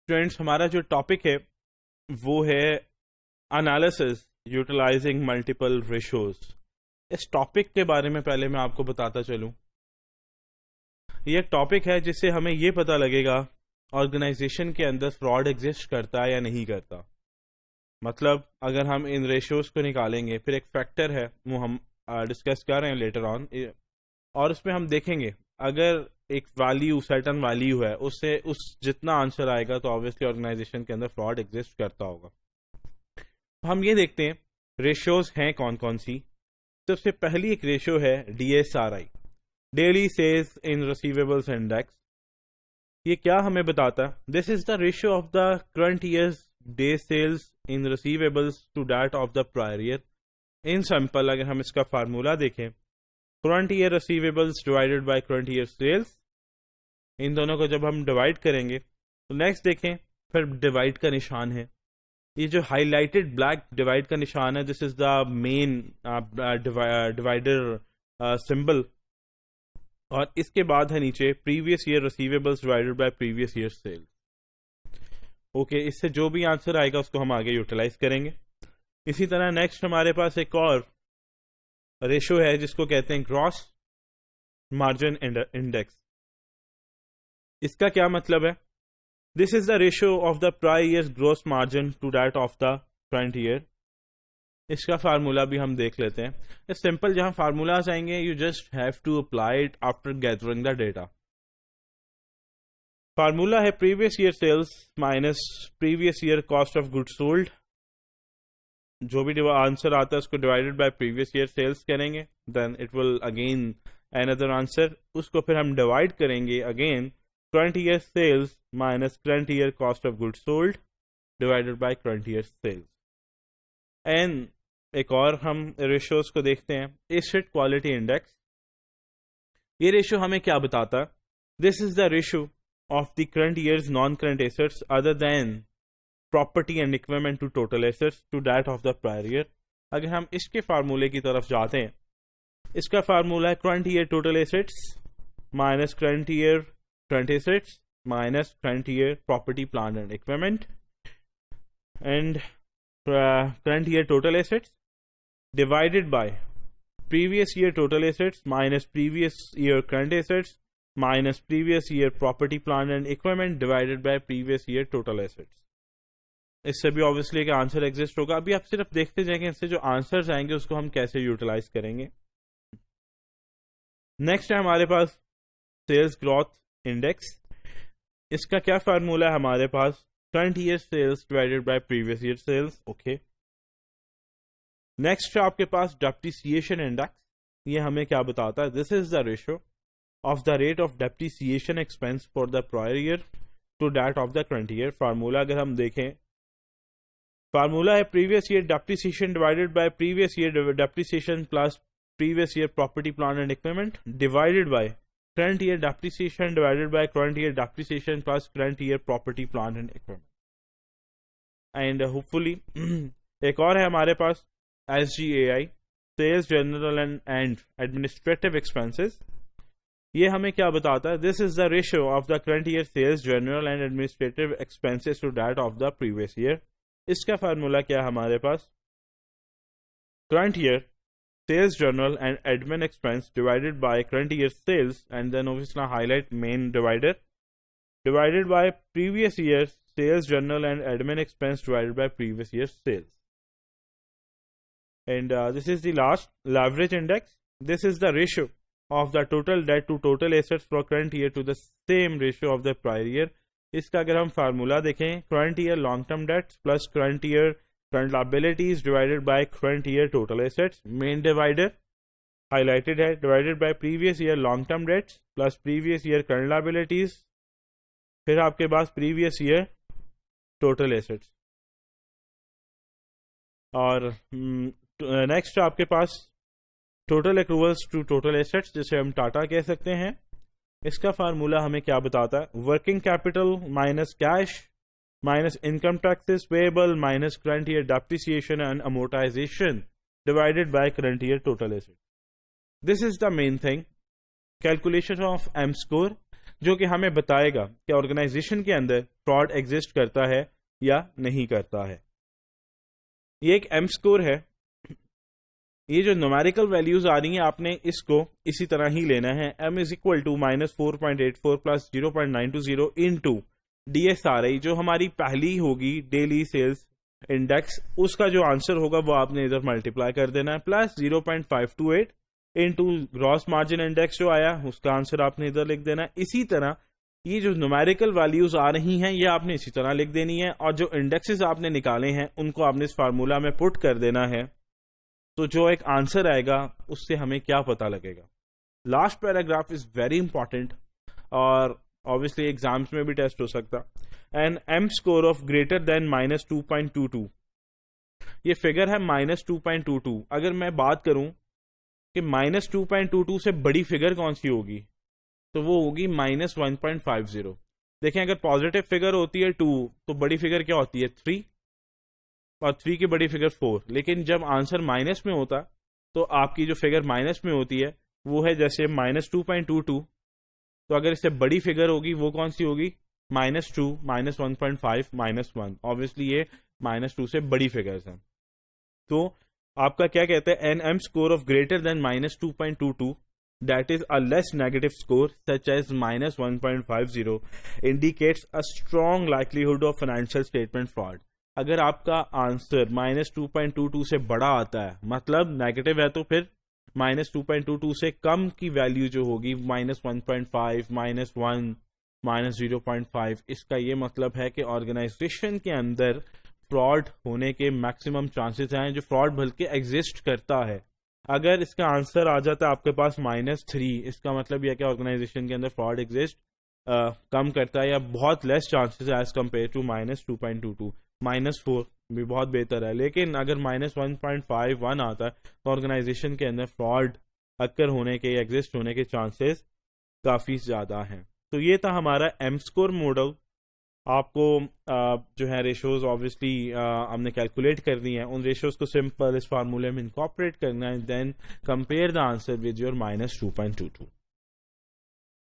Friends, हमारा जो topic है वो है एनालिसिस यूटिलाइजिंग मल्टीपल रेशोज। इस टॉपिक के बारे में पहले मैं आपको बताता चलूं। ये एक टॉपिक है जिससे हमें ये पता लगेगा ऑर्गेनाइजेशन के अंदर फ्रॉड एग्जिस्ट करता है या नहीं करता। मतलब अगर हम इन रेशोज को निकालेंगे, फिर एक फैक्टर है वो हम डिस्कस कर रहे हैं लेटर ऑन, और उसमें हम देखेंगे अगर एक वैल्यू सर्टन वैल्यू है उससे उस जितना आंसर आएगा तो ऑब्वियसली ऑर्गेनाइजेशन के अंदर फ्रॉड एग्जिस्ट करता होगा। तो हम ये देखते हैं रेशियोज हैं कौन कौन सी। सबसे पहली एक रेशियो है DSRI, daily sales in receivables index. ये क्या हमें बताता है? This is the ratio of the current years day sales in receivables to that of the prior year. In simple अगर हम इसका फार्मूला देखें, current year receivables divided by current year sales, इन दोनों को जब हम डिवाइड करेंगे तो नेक्स्ट देखें फिर डिवाइड का निशान है। ये जो हाईलाइटेड ब्लैक डिवाइड का निशान है, this is the main divider symbol, और इसके बाद है नीचे previous year receivables divided by previous year sales. Okay, इससे जो भी आंसर आएगा उसको हम आगे यूटिलाइज करेंगे। इसी तरह नेक्स्ट हमारे पास एक और रेशो है जिसको कहते हैं ग्रॉस मार्जिन इंडेक्स। इसका क्या मतलब है? This is the ratio of the prior year gross margin to that of the current year. इसका फार्मूला भी हम देख लेते हैं। सिंपल जहां फार्मूलाज आएंगे, you just have to apply it after gathering the data. Formula है previous year sales minus previous year cost of goods sold. जो भी आंसर आता है उसको divided by previous year sales करेंगे, then it will again another answer. उसको फिर हम डिवाइड करेंगे again current year sales minus current year cost of goods sold divided by current year sales. And एक और हम रेशियोज को देखते हैं, एसेट क्वालिटी इंडेक्स। ये रेशियो हमें क्या बताता है? This is the ratio of the current year's non current assets other than property and equipment to total assets to that of the prior year. अगर हम इसके फार्मूले की तरफ जाते हैं, इसका फार्मूला है current year total assets minus current year current assets minus current year property plant and equipment, and current year total assets divided by previous year total assets minus previous year current assets minus previous year property plant and equipment divided by previous year total assets। इससे भी obviously का answer exist होगा। अभी आप सिर्फ देखते जाएंगे इससे जो आंसर्स आएंगे उसको हम कैसे यूटिलाइज करेंगे। नेक्स्ट है हमारे पास सेल्स ग्रोथ इंडेक्स। इसका क्या फार्मूला है हमारे पास? Current year sales divided by previous year sales. Okay, next है आपके पास डेप्रिसिएशन इंडेक्स। ये हमें क्या बताता है? This is the ratio of the rate of depreciation expense for the prior year to that of the current year. Formula अगर हम देखें, फार्मूला है previous year depreciation divided by previous year depreciation plus previous year property plant and equipment divided by current year depreciation divided by current year depreciation plus current year property plant and equipment। and hopefully एक और है हमारे पास SGAI, sales general and administrative expenses। ये हमें क्या बताता है? This is the ratio of the current year sales general and administrative expenses to that of the previous year। इसका फार्मूला क्या है हमारे पास? current year sales general and admin expense divided by current year sales, and then obviously highlight main divider, divided by previous year sales general and admin expense divided by previous year sales। And this is the last leverage index. This is the ratio of the total debt to total assets for current year to the same ratio of the prior year। इसका अगर हम formula देखें, current year long term debts plus current year current liabilities divided by current year total assets। main divider highlighted है, divided by previous year long term debts plus previous year current liabilities, फिर आपके पास previous year total assets। और next आपके पास total accruals to total assets, जिसे हम टाटा कह सकते हैं। इसका फार्मूला हमें क्या बताता है? Working capital minus cash minus income taxes payable minus current year depreciation and amortization divided by current year total assets। This is the main thing, calculation of M score। जो कि हमें बताएगा कि ऑर्गेनाइजेशन के अंदर फ्रॉड एग्जिस्ट करता है या नहीं करता है। ये एक एम स्कोर है। ये जो न्यूमेरिकल वैल्यूज आ रही हैं आपने इसको इसी तरह ही लेना है। m is equal to -4.84 plus 0.920 into DSRI, जो हमारी पहली होगी डेली सेल्स इंडेक्स, उसका जो आंसर होगा वो आपने इधर मल्टीप्लाई कर देना है, plus 0.528 into gross margin index जो आया उसका आंसर आपने इधर लिख देना है। इसी तरह ये जो न्यूमेरिकल वैल्यूज आ रही हैं ये आपने इसी तरह लिख देनी है, और जो इंडेक्सेस आपने निकाले हैं उनको आपने इस फार्मूला में पुट कर देना है। तो जो एक आंसर आएगा उससे हमें क्या पता लगेगा। Last paragraph is very important और ऑब्वियसली एग्जाम्स में भी टेस्ट हो सकता। An M score of greater than -2.22, ये फिगर है -2.22। अगर मैं बात करूं कि -2.22 से बड़ी फिगर कौन सी होगी तो वो होगी -1.50। देखें अगर पॉजिटिव फिगर होती है 2 तो बड़ी फिगर क्या होती है 3, और 3 की बड़ी फिगर 4। लेकिन जब आंसर माइनस में होता तो आपकी जो फिगर माइनस में होती है वो है जैसे -2.22, तो अगर इससे बड़ी फिगर होगी वो कौन सी होगी -2, -1.5, -1। ऑब्वियसली ये -2 से बड़ी फिगर्स हैं। तो आपका क्या कहते हैं, an M score of greater than -2.22 that is a less negative score such as -1.50 indicates a strong likelihood of financial statement fraud। अगर आपका आंसर -2.22 से बड़ा आता है मतलब नेगेटिव है, तो फिर -2.22 से कम की वैल्यू जो होगी -1.5, -1, -0.5, इसका ये मतलब है कि ऑर्गेनाइजेशन के अंदर फ्रॉड होने के मैक्सिमम चांसेस हैं, जो फ्रॉड बल्कि एग्जिस्ट करता है। अगर इसका आंसर आ जाता है आपके पास -3, इसका मतलब यह कि ऑर्गेनाइजेशन के अंदर फ्रॉड एग्जिस्ट कम करता है या बहुत लेस चांसेस है एज कम्पेयर टू -2.22। -4 भी बहुत बेहतर है, लेकिन अगर -1.51 आता है तो ऑर्गेनाइजेशन के अंदर फ्रॉड अक्कर होने के, एग्जिस्ट होने के चांसेस काफ़ी ज़्यादा हैं। तो ये था हमारा एम स्कोर मॉडल। आपको जो है रेशोज ऑब्वियसली हमने कैलकुलेट करनी है, उन रेशोज को सिंपल इस फार्मूले में इनकॉर्पोरेट करना है, then compare the answer with your -2.22।